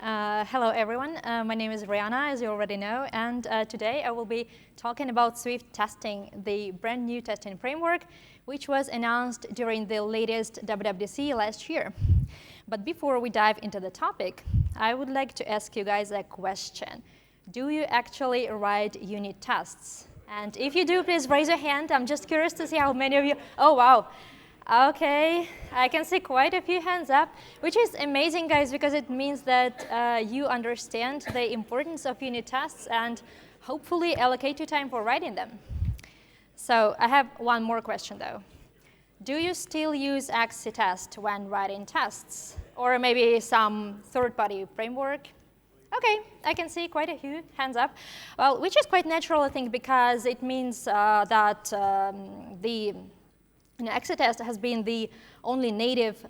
Hello, everyone. My name is Riana, as you already know, and today I will be talking about Swift testing, the brand new testing framework, which was announced during the latest WWDC last year. But before we dive into the topic, I would like to ask you guys a question. Do you actually write unit tests? And if you do, please raise your hand. I'm just curious to see how many of you. Oh, wow. Okay, I can see quite a few hands up, which is amazing, guys, because it means that you understand the importance of unit tests and hopefully allocate your time for writing them. So I have one more question, though. Do you still use XCTest when writing tests? Or maybe some third-party framework? Okay, I can see quite a few hands up. Well, which is quite natural, I think, because it means that XCTest has been the only native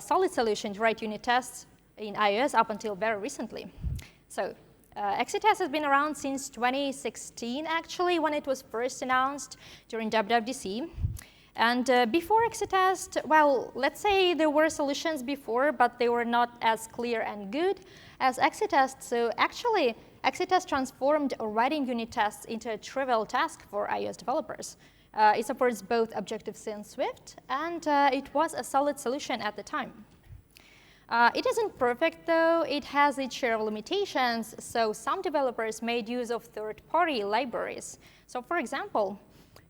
solid solution to write unit tests in iOS up until very recently. So XCTest has been around since 2016, actually, when it was first announced during WWDC. And before XCTest, well, let's say there were solutions before, but they were not as clear and good as XCTest. So actually, XCTest transformed writing unit tests into a trivial task for iOS developers. It supports both Objective-C and Swift, and it was a solid solution at the time. It isn't perfect, though. It has its share of limitations, so some developers made use of third-party libraries. So for example,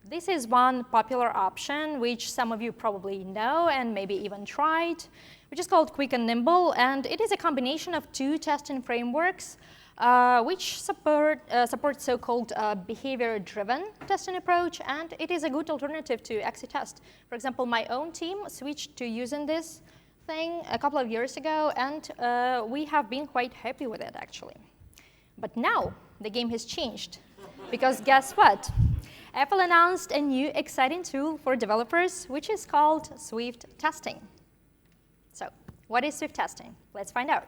this is one popular option, which some of you probably know and maybe even tried, which is called Quick and Nimble, and it is a combination of two testing frameworks, which support so-called behavior-driven testing approach, and it is a good alternative to XCTest. For example, my own team switched to using this thing a couple of years ago, and we have been quite happy with it, actually. But now, the game has changed, because guess what? Apple announced a new exciting tool for developers, which is called Swift testing. So, what is Swift testing? Let's find out.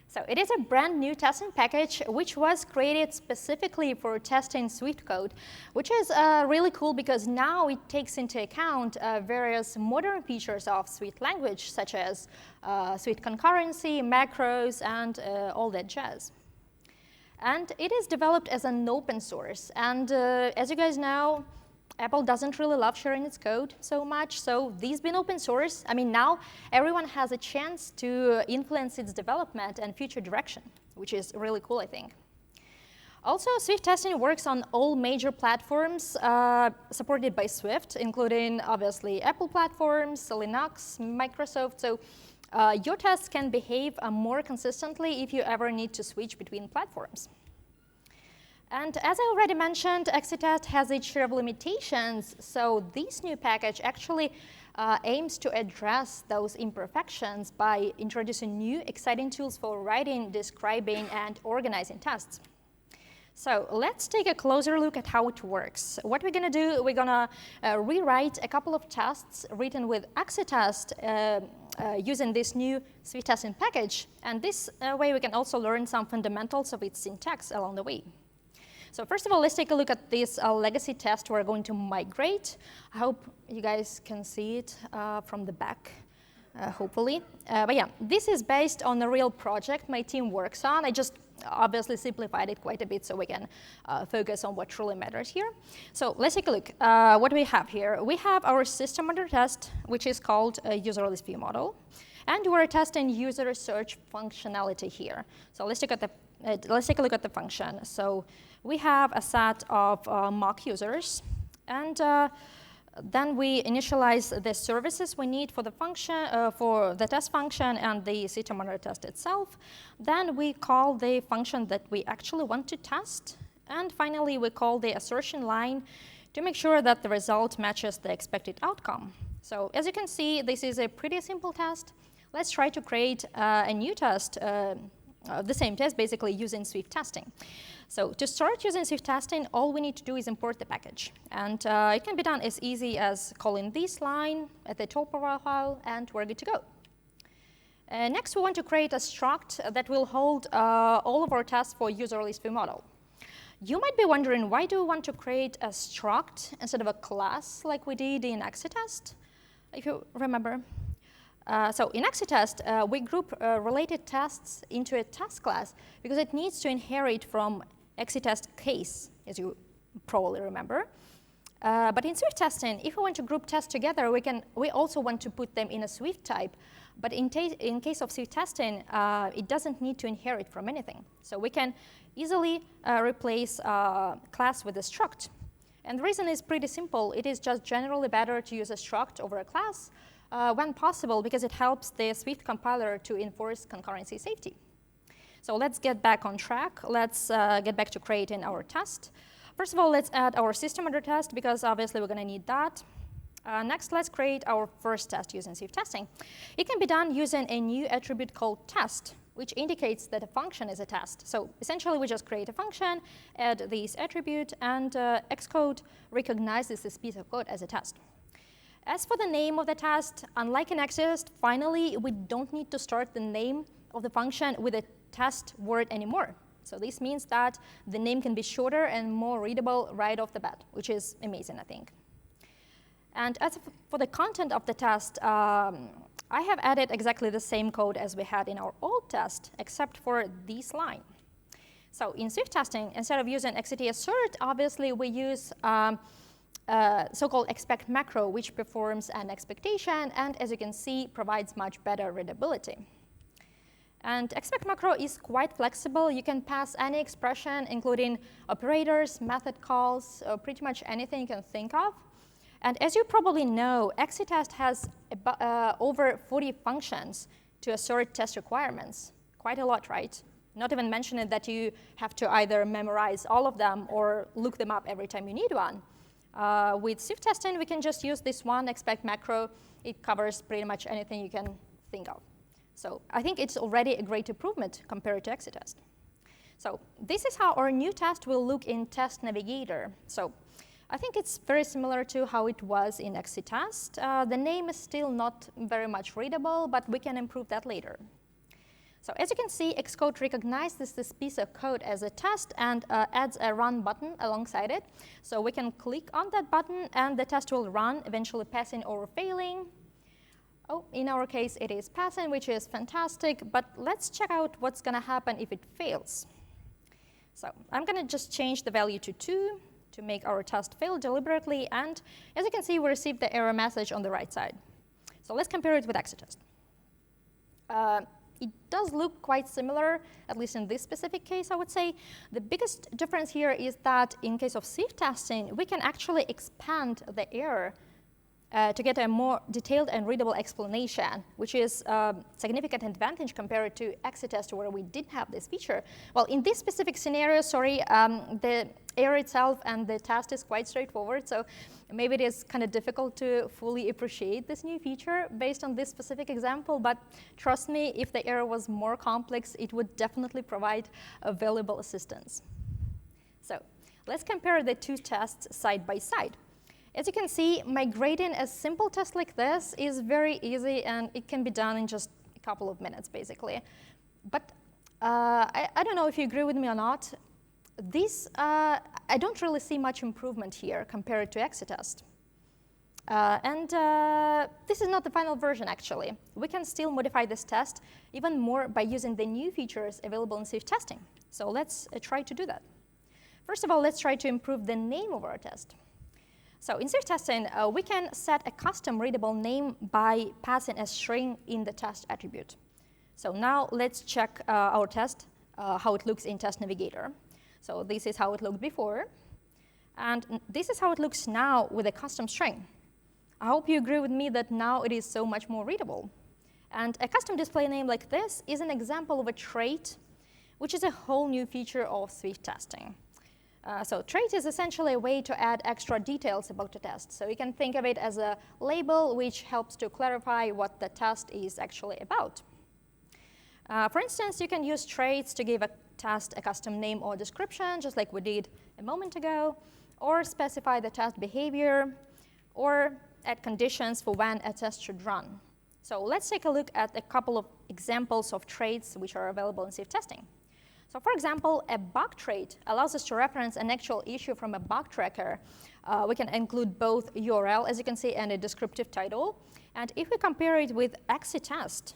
So it is a brand new testing package which was created specifically for testing Swift code, which is really cool because now it takes into account various modern features of Swift language, such as Swift concurrency, macros, and all that jazz. And it is developed as an open source. And as you guys know, Apple doesn't really love sharing its code so much, so these being open source, I mean, now everyone has a chance to influence its development and future direction, which is really cool, I think. Also, Swift testing works on all major platforms supported by Swift, including, obviously, Apple platforms, Linux, Microsoft, so your tests can behave more consistently if you ever need to switch between platforms. And as I already mentioned, XCTest has its share of limitations, so this new package actually aims to address those imperfections by introducing new exciting tools for writing, describing, and organizing tests. So let's take a closer look at how it works. What we're going to do, we're going to rewrite a couple of tests written with XCTest using this new Swift testing package, and this way we can also learn some fundamentals of its syntax along the way. So first of all, let's take a look at this legacy test we're going to migrate. I hope you guys can see it from the back, hopefully. But yeah, this is based on a real project my team works on. I just obviously simplified it quite a bit so we can focus on what truly matters here. So let's take a look. What do we have here? We have our system under test, which is called a user list view model. And we're testing user search functionality here. So let's take a look at the function. So we have a set of mock users, and then we initialize the services we need for the function, for the test function and the system under test itself. Then we call the function that we actually want to test, and finally we call the assertion line to make sure that the result matches the expected outcome. So as you can see, this is a pretty simple test. Let's try to create a new test, the same test, basically using Swift testing. So to start using Swift testing, all we need to do is import the package. And it can be done as easy as calling this line at the top of our file, and we're good to go. Next, we want to create a struct that will hold all of our tests for user list view model. You might be wondering, why do we want to create a struct instead of a class like we did in XCTest, if you remember? So in XCTest, we group related tests into a test class because it needs to inherit from XCTest case, as you probably remember. But in Swift testing, if we want to group tests together, we also want to put them in a Swift type. But in case of Swift testing, it doesn't need to inherit from anything. So we can easily replace class with a struct. And the reason is pretty simple. It is just generally better to use a struct over a class when possible, because it helps the Swift compiler to enforce concurrency safety. So let's get back on track. Let's get back to creating our test. First of all, let's add our system under test, because obviously we're going to need that. Next, let's create our first test using Swift testing. It can be done using a new attribute called test, which indicates that a function is a test. So essentially, we just create a function, add this attribute, and Xcode recognizes this piece of code as a test. As for the name of the test, unlike in XCTest, finally, we don't need to start the name of the function with a test word anymore. So this means that the name can be shorter and more readable right off the bat, which is amazing, I think. And as for the content of the test, I have added exactly the same code as we had in our old test, except for this line. So in Swift testing, instead of using XCTassert, obviously we use so-called expect macro, which performs an expectation, and as you can see, provides much better readability. And expect macro is quite flexible. You can pass any expression, including operators, method calls, pretty much anything you can think of. And as you probably know, XCTest has over 40 functions to assert test requirements. Quite a lot, right? Not even mentioning that you have to either memorize all of them or look them up every time you need one. With Swift testing, we can just use this one expect macro. It covers pretty much anything you can think of. So I think it's already a great improvement compared to XCTest. So this is how our new test will look in Test Navigator. So I think it's very similar to how it was in XCTest. The name is still not very much readable, but we can improve that later. So as you can see, Xcode recognizes this piece of code as a test and adds a run button alongside it. So we can click on that button, and the test will run, eventually passing or failing. Oh, in our case, it is passing, which is fantastic. But let's check out what's going to happen if it fails. So I'm going to just change the value to 2 to make our test fail deliberately. And as you can see, we received the error message on the right side. So let's compare it with XCTest. It does look quite similar, at least in this specific case, I would say. The biggest difference here is that in case of Swift testing, we can actually expand the error to get a more detailed and readable explanation, which is a significant advantage compared to XCTest, where we didn't have this feature. Well, in this specific scenario, the error itself and the test is quite straightforward, so maybe it is kind of difficult to fully appreciate this new feature based on this specific example, but trust me, if the error was more complex, it would definitely provide a valuable assistance. So let's compare the two tests side by side. As you can see, migrating a simple test like this is very easy, and it can be done in just a couple of minutes, basically. But I don't know if you agree with me or not. I don't really see much improvement here compared to XCTest. This is not the final version, actually. We can still modify this test even more by using the new features available in Swift testing. So let's try to do that. First of all, let's try to improve the name of our test. So in Swift testing, we can set a custom readable name by passing a string in the test attribute. So now let's check our test, how it looks in Test Navigator. So this is how it looked before. And this is how it looks now with a custom string. I hope you agree with me that now it is so much more readable. And a custom display name like this is an example of a trait, which is a whole new feature of Swift testing. So trait is essentially a way to add extra details about the test. So you can think of it as a label which helps to clarify what the test is actually about. For instance, you can use traits to give a test a custom name or description, just like we did a moment ago, or specify the test behavior, or add conditions for when a test should run. So let's take a look at a couple of examples of traits which are available in Swift testing. So for example, a bug trait allows us to reference an actual issue from a bug tracker. We can include both URL, as you can see, and a descriptive title. And if we compare it with XCTest,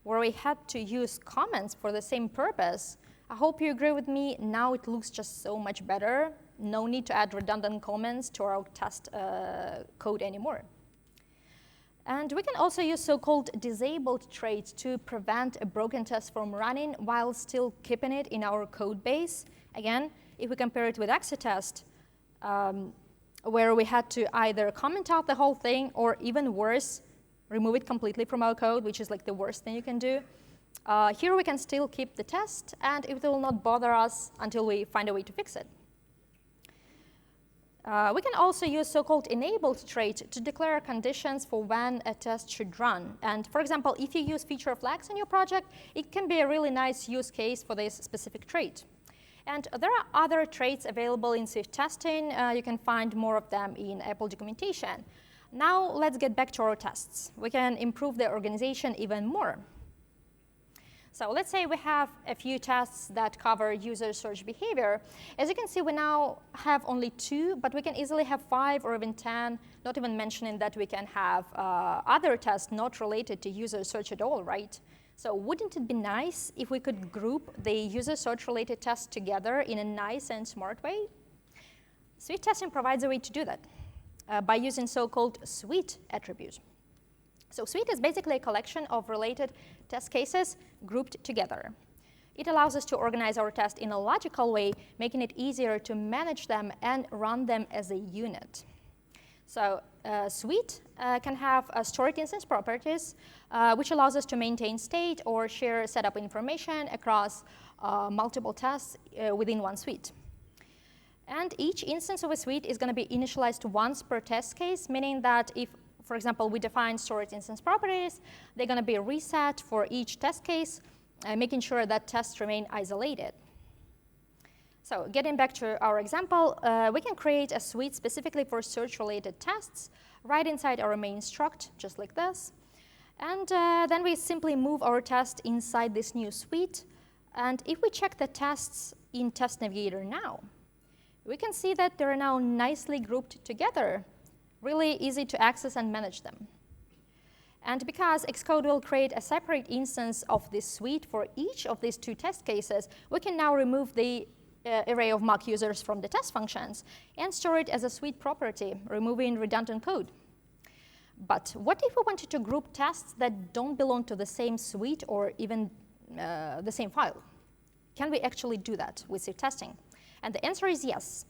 where we had to use comments for the same purpose, I hope you agree with me, now it looks just so much better. No need to add redundant comments to our test code anymore. And we can also use so-called disabled traits to prevent a broken test from running while still keeping it in our code base. Again, if we compare it with XCTest, where we had to either comment out the whole thing or even worse, remove it completely from our code, which is like the worst thing you can do. Here we can still keep the test, and it will not bother us until we find a way to fix it. We can also use so-called enabled trait to declare conditions for when a test should run. And for example, if you use feature flags in your project, it can be a really nice use case for this specific trait. And there are other traits available in Swift testing. You can find more of them in Apple documentation. Now let's get back to our tests. We can improve the organization even more. So let's say we have a few tests that cover user search behavior. As you can see, we now have only 2, but we can easily have 5 or even 10, not even mentioning that we can have other tests not related to user search at all, right? So wouldn't it be nice if we could group the user search-related tests together in a nice and smart way? Swift testing provides a way to do that by using so-called Sweet attribute. So Sweet is basically a collection of related test cases grouped together. It allows us to organize our test in a logical way, making it easier to manage them and run them as a unit. So Sweet can have stored instance properties, which allows us to maintain state or share setup information across multiple tests within one suite. And each instance of a suite is going to be initialized once per test case, meaning that if, for example, we define storage instance properties, they're going to be reset for each test case, making sure that tests remain isolated. So getting back to our example, we can create a suite specifically for search-related tests right inside our main struct, just like this. And then we simply move our test inside this new suite. And if we check the tests in Test Navigator now, we can see that they're now nicely grouped together. Really easy to access and manage them. And because Xcode will create a separate instance of this suite for each of these 2 test cases, we can now remove the array of mock users from the test functions and store it as a suite property, removing redundant code. But what if we wanted to group tests that don't belong to the same suite or even the same file? Can we actually do that with Swift testing? And the answer is yes.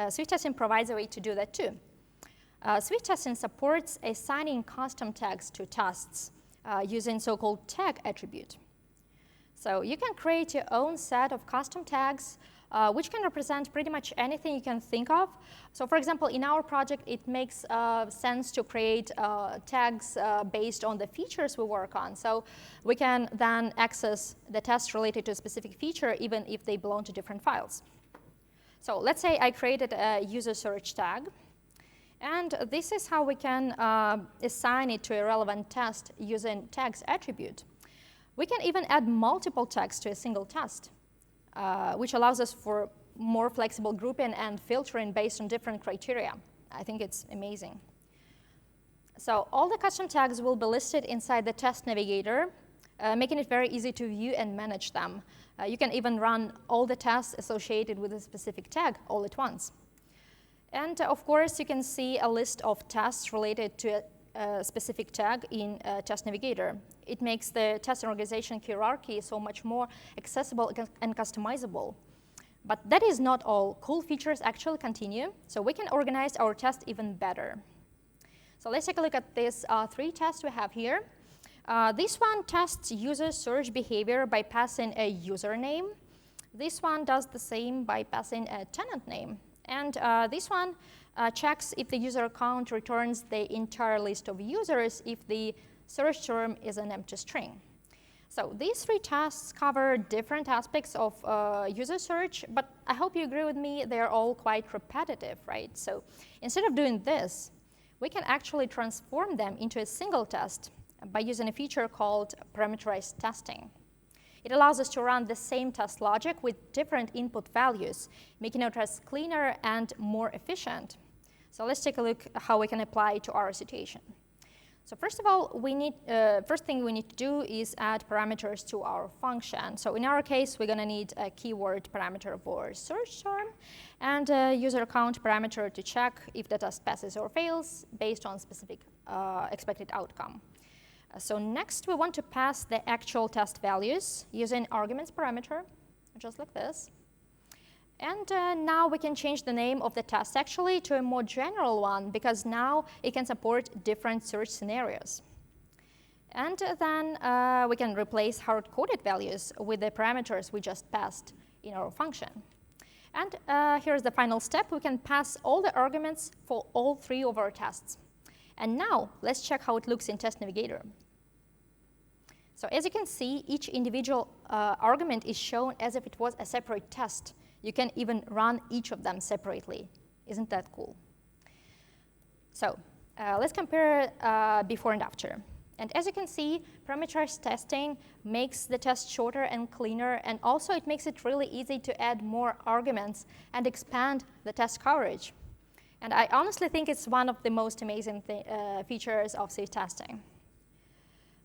Swift testing provides a way to do that too. Swift testing supports assigning custom tags to tests using so-called tag attribute. So you can create your own set of custom tags, which can represent pretty much anything you can think of. So for example, in our project, it makes sense to create tags based on the features we work on. So we can then access the tests related to a specific feature, even if they belong to different files. So let's say I created a user search tag. And this is how we can assign it to a relevant test using tags attribute. We can even add multiple tags to a single test, which allows us for more flexible grouping and filtering based on different criteria. I think it's amazing. So all the custom tags will be listed inside the Test Navigator, making it very easy to view and manage them. You can even run all the tests associated with a specific tag all at once. And of course, you can see a list of tests related to a specific tag in Test Navigator. It makes the test organization hierarchy so much more accessible and customizable. But that is not all. Cool features actually continue, so we can organize our test even better. So let's take a look at these 3 tests we have here. This one tests user search behavior by passing a username. This one does the same by passing a tenant name. And this one checks if the user account returns the entire list of users if the search term is an empty string. So these 3 tests cover different aspects of user search, but I hope you agree with me, they're all quite repetitive, right? So instead of doing this, we can actually transform them into a single test by using a feature called parameterized testing. It allows us to run the same test logic with different input values, making our tests cleaner and more efficient. So let's take a look at how we can apply it to our situation. So first of all, first thing we need to do is add parameters to our function. So in our case, we're going to need a keyword parameter for search term and a user count parameter to check if the test passes or fails based on specific expected outcome. So next, we want to pass the actual test values using arguments parameter, just like this. And now we can change the name of the test actually to a more general one, because now it can support different search scenarios. And then we can replace hard-coded values with the parameters we just passed in our function. And here's the final step. We can pass all the arguments for all 3 of our tests. And now let's check how it looks in Test Navigator. So as you can see, each individual argument is shown as if it was a separate test. You can even run each of them separately. Isn't that cool? So let's compare before and after. And as you can see, parameterized testing makes the test shorter and cleaner, and also it makes it really easy to add more arguments and expand the test coverage. And I honestly think it's one of the most amazing features of Swift testing.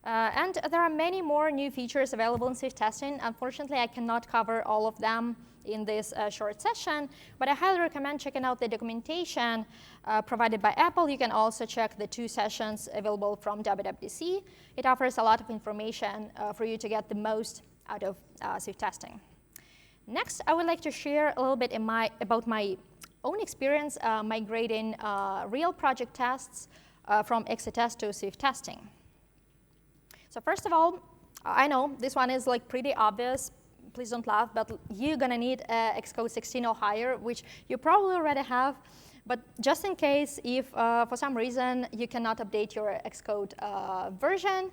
And there are many more new features available in Swift testing. Unfortunately, I cannot cover all of them in this short session, but I highly recommend checking out the documentation provided by Apple. You can also check the 2 sessions available from WWDC. It offers a lot of information for you to get the most out of Swift testing. Next, I would like to share a little bit about my own experience migrating real project tests from XCTest to Swift testing. So first of all, I know this one is like pretty obvious. Please don't laugh, but you're going to need Xcode 16 or higher, which you probably already have. But just in case, if for some reason you cannot update your Xcode version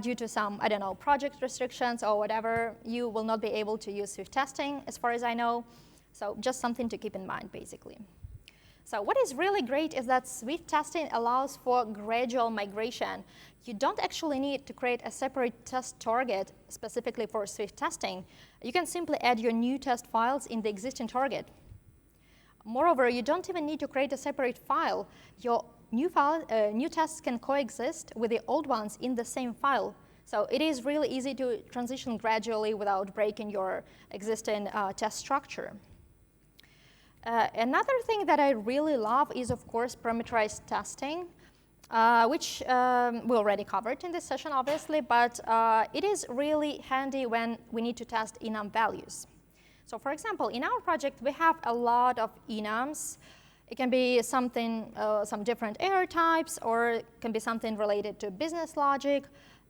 due to some, I don't know, project restrictions or whatever, you will not be able to use Swift testing, as far as I know. So just something to keep in mind, basically. So what is really great is that Swift testing allows for gradual migration. You don't actually need to create a separate test target specifically for Swift testing. You can simply add your new test files in the existing target. Moreover, you don't even need to create a separate file. Your new tests can coexist with the old ones in the same file. So it is really easy to transition gradually without breaking your existing test structure. Another thing that I really love is, of course, parameterized testing, which we already covered in this session, obviously, but it is really handy when we need to test enum values. So for example, in our project, we have a lot of enums. It can be something, some different error types, or it can be something related to business logic.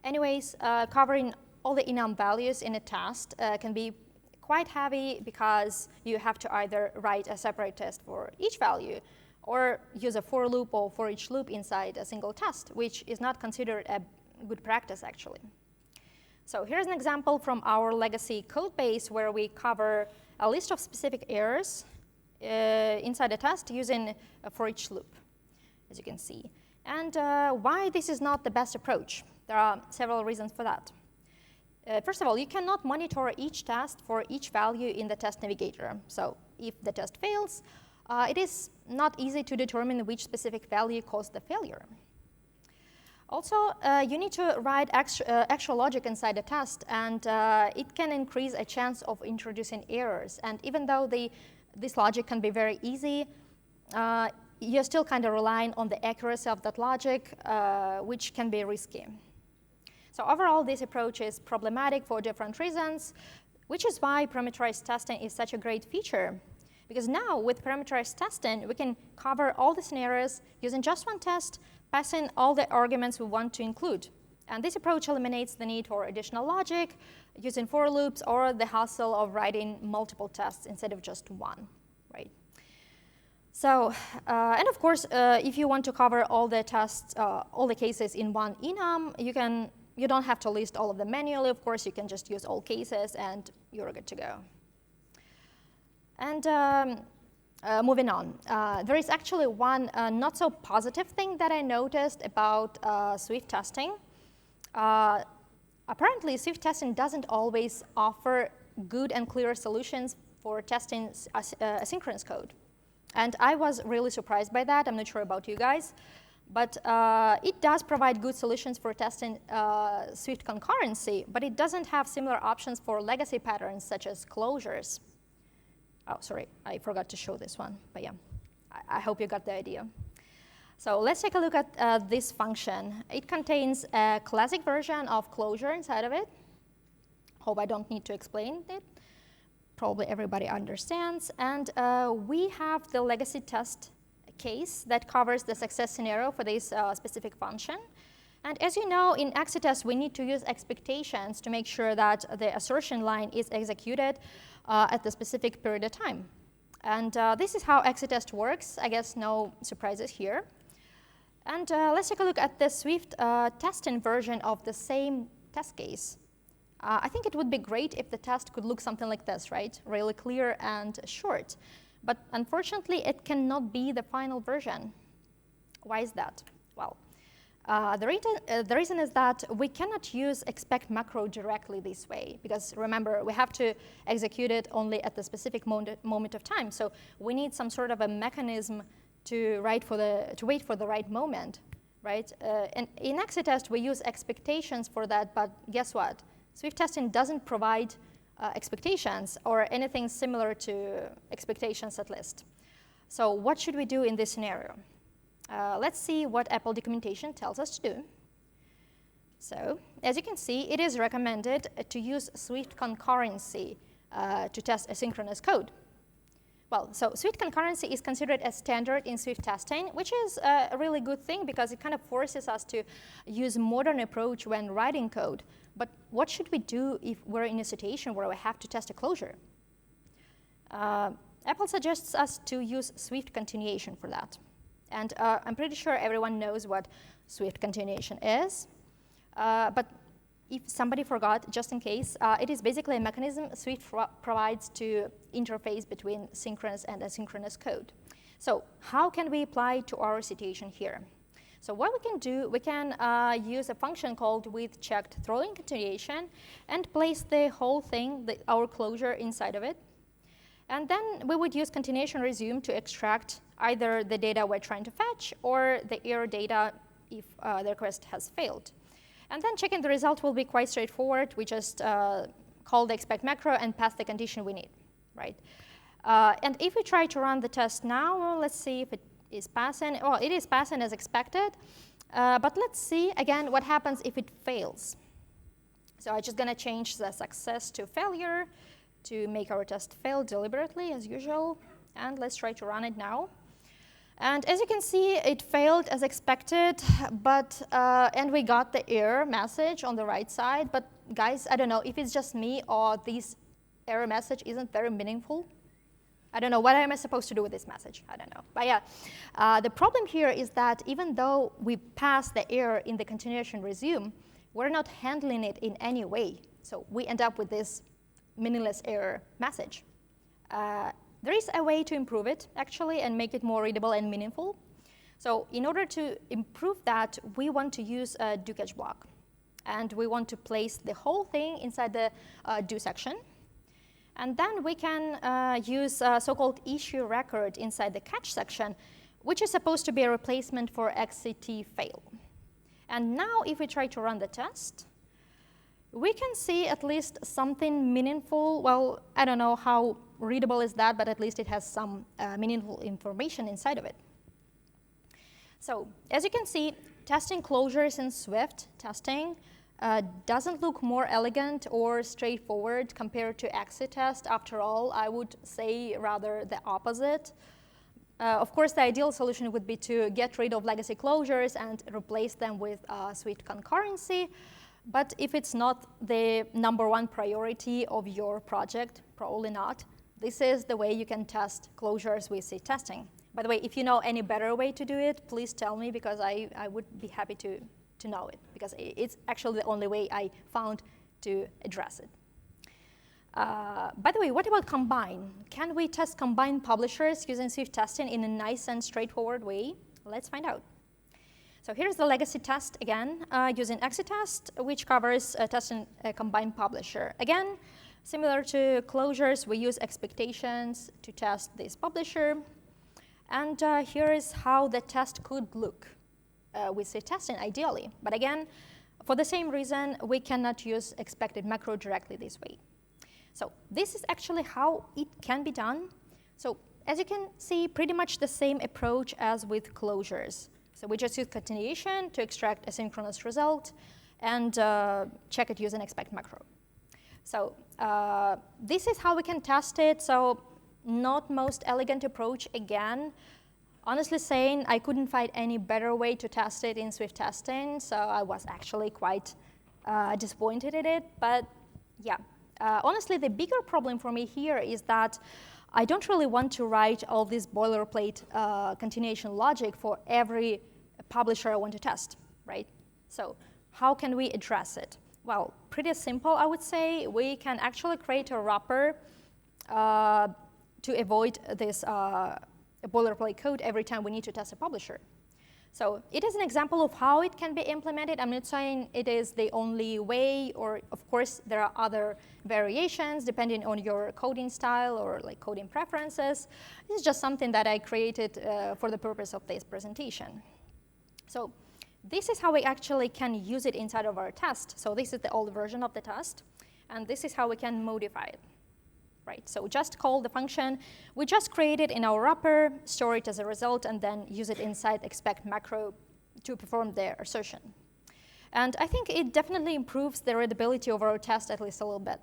Anyways, covering all the enum values in a test can be quite heavy, because you have to either write a separate test for each value or use a for loop or for each loop inside a single test, which is not considered a good practice, actually. So here's an example from our legacy code base where we cover a list of specific errors inside a test using a for each loop, as you can see. And why this is not the best approach? There are several reasons for that. First of all, you cannot monitor each test for each value in the test navigator. So if the test fails, it is not easy to determine which specific value caused the failure. Also, you need to write extra logic inside the test, and it can increase a chance of introducing errors. And even though this logic can be very easy, you're still kind of relying on the accuracy of that logic, which can be risky. So overall, this approach is problematic for different reasons, which is why parameterized testing is such a great feature. Because now, with parameterized testing, we can cover all the scenarios using just one test, passing all the arguments we want to include. And this approach eliminates the need for additional logic, using for loops, or the hassle of writing multiple tests instead of just one, right? So, and of course, if you want to cover all the tests, all the cases in one enum, you don't have to list all of them manually. Of course, you can just use all cases, and you're good to go. And moving on, there is actually one not so positive thing that I noticed about Swift testing. apparently, Swift testing doesn't always offer good and clear solutions for testing asynchronous code. And I was really surprised by that. I'm not sure about you guys. But it does provide good solutions for testing Swift concurrency, but it doesn't have similar options for legacy patterns such as closures. Oh, sorry, I forgot to show this one. But yeah, I hope you got the idea. So let's take a look at this function. It contains a classic version of closure inside of it. Hope I don't need to explain it. Probably everybody understands. And we have the legacy test case that covers the success scenario for this specific function. And as you know, in XCTest, we need to use expectations to make sure that the assertion line is executed at the specific period of time. And this is how XCTest works. I guess no surprises here. And let's take a look at the Swift testing version of the same test case. I think it would be great if the test could look something like this, right? Really clear and short. But unfortunately, it cannot be the final version. Why is that? Well, the reason is that we cannot use expect macro directly this way, because remember, we have to execute it only at the specific moment of time. So we need some sort of a mechanism to wait for the right moment, right? And in XCTest, we use expectations for that, but guess what? Swift testing doesn't provide expectations or anything similar to expectations at least. So what should we do in this scenario? Let's see what Apple documentation tells us to do. So as you can see, it is recommended to use Swift concurrency to test asynchronous code. Well, so Swift concurrency is considered as standard in Swift testing, which is a really good thing because it kind of forces us to use a modern approach when writing code. But what should we do if we're in a situation where we have to test a closure? Apple suggests us to use Swift continuation for that. And I'm pretty sure everyone knows what Swift continuation is. But if somebody forgot, just in case, it is basically a mechanism Swift provides to interface between synchronous and asynchronous code. So how can we apply to our situation here? So what we can do, we can use a function called with checked throwing continuation and place the whole thing, our closure, inside of it. And then we would use continuation resume to extract either the data we're trying to fetch or the error data if the request has failed. And then checking the result will be quite straightforward. We just call the expect macro and pass the condition we need, right? And if we try to run the test now, well, let's see if it is passing. Well, it is passing as expected. But let's see, again, what happens if it fails. So I'm just going to change the success to failure to make our test fail deliberately, as usual. And let's try to run it now. And as you can see, it failed as expected, but and we got the error message on the right side. But guys, I don't know if it's just me or this error message isn't very meaningful. I don't know, what am I supposed to do with this message? I don't know. But yeah, the problem here is that even though we pass the error in the continuation resume, we're not handling it in any way. So we end up with this meaningless error message. There is a way to improve it, actually, and make it more readable and meaningful. So in order to improve that, we want to use a do catch block. And we want to place the whole thing inside the do section. And then we can use a so-called issue record inside the catch section, which is supposed to be a replacement for XCT fail. And now if we try to run the test, we can see at least something meaningful. Well, I don't know how readable is that, but at least it has some meaningful information inside of it. So as you can see, testing closures in Swift testing doesn't look more elegant or straightforward compared to XCTest. After all, I would say rather the opposite. Of course, the ideal solution would be to get rid of legacy closures and replace them with Swift concurrency. But if it's not the #1 priority of your project, probably not, this is the way you can test closures with Swift testing. By the way, if you know any better way to do it, please tell me, because I would be happy to know it, because it's actually the only way I found to address it. By the way, what about combine? Can we test combine publishers using Swift testing in a nice and straightforward way? Let's find out. So here's the legacy test again, using XCTest, which covers testing a combined publisher. Again, similar to closures, we use expectations to test this publisher. And here is how the test could look with Swift testing, ideally. But again, for the same reason, we cannot use expected macro directly this way. So this is actually how it can be done. So as you can see, pretty much the same approach as with closures. So we just use continuation to extract a synchronous result and check it using expect macro. So this is how we can test it. So not most elegant approach again. Honestly saying, I couldn't find any better way to test it in Swift testing. So I was actually quite disappointed in it. But yeah, honestly, the bigger problem for me here is that I don't really want to write all this boilerplate continuation logic for every publisher I want to test, right? So how can we address it? Well, pretty simple, I would say. We can actually create a wrapper to avoid this boilerplate code every time we need to test a publisher. So it is an example of how it can be implemented. I'm not saying it is the only way, or of course there are other variations depending on your coding style or like coding preferences. This is just something that I created for the purpose of this presentation. So this is how we actually can use it inside of our test. So this is the old version of the test, and this is how we can modify it. Right, so just call the function we just created in our wrapper, store it as a result, and then use it inside expect macro to perform the assertion. And I think it definitely improves the readability of our test at least a little bit.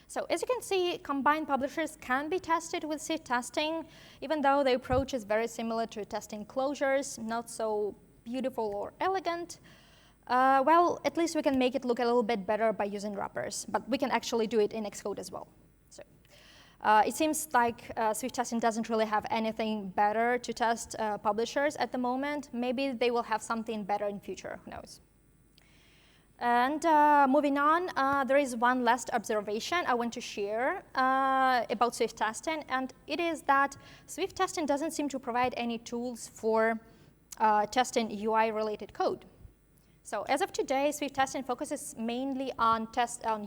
So as you can see, combined publishers can be tested with Swift testing, even though the approach is very similar to testing closures, not so beautiful or elegant. Well, at least we can make it look a little bit better by using wrappers, but we can actually do it in Xcode as well. So it seems like Swift testing doesn't really have anything better to test publishers at the moment. Maybe they will have something better in future, who knows. And moving on, there is one last observation I want to share about Swift testing, and it is that Swift testing doesn't seem to provide any tools for testing UI-related code. So as of today, Swift testing focuses mainly on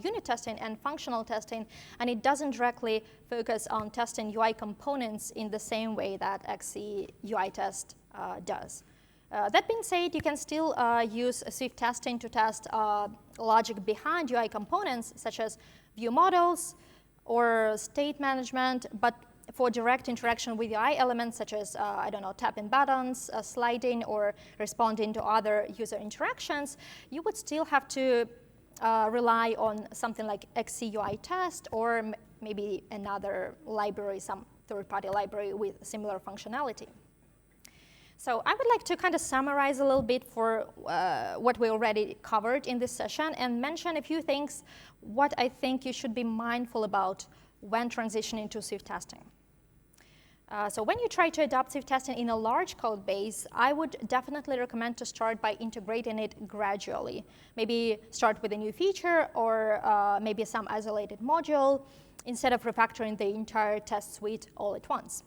unit testing and functional testing, and it doesn't directly focus on testing UI components in the same way that XCTest does. That being said, you can still use Swift testing to test logic behind UI components, such as view models or state management, but for direct interaction with UI elements, such as, I don't know, tapping buttons, sliding, or responding to other user interactions, you would still have to rely on something like XCTest or maybe another library, some third-party library with similar functionality. So I would like to kind of summarize a little bit for what we already covered in this session and mention a few things what I think you should be mindful about when transitioning to Swift testing. So when you try to adopt Swift testing in a large code base, I would definitely recommend to start by integrating it gradually. Maybe start with a new feature or maybe some isolated module instead of refactoring the entire test suite all at once.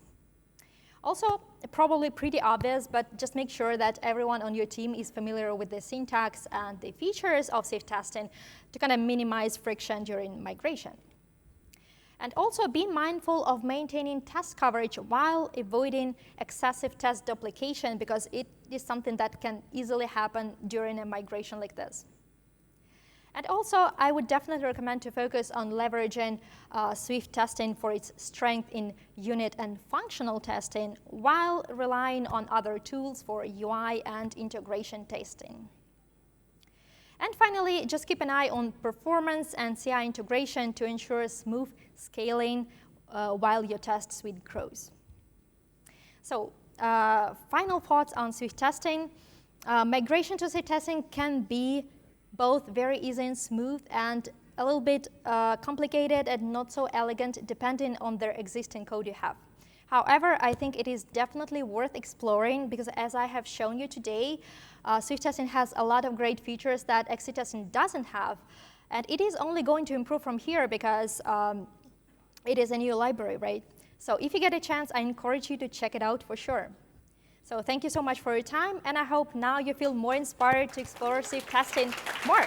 Also, probably pretty obvious, but just make sure that everyone on your team is familiar with the syntax and the features of Swift testing to kind of minimize friction during migration. And also be mindful of maintaining test coverage while avoiding excessive test duplication, because it is something that can easily happen during a migration like this. And also, I would definitely recommend to focus on leveraging Swift testing for its strength in unit and functional testing while relying on other tools for UI and integration testing. And finally, just keep an eye on performance and CI integration to ensure smooth scaling while your test suite grows. So final thoughts on Swift testing. Migration to Swift testing can be both very easy and smooth and a little bit complicated and not so elegant depending on the existing code you have. However, I think it is definitely worth exploring because as I have shown you today, Swift testing has a lot of great features that XCTesting doesn't have. And it is only going to improve from here because it is a new library, right? So if you get a chance, I encourage you to check it out for sure. So thank you so much for your time, and I hope now you feel more inspired to explore Swift testing more.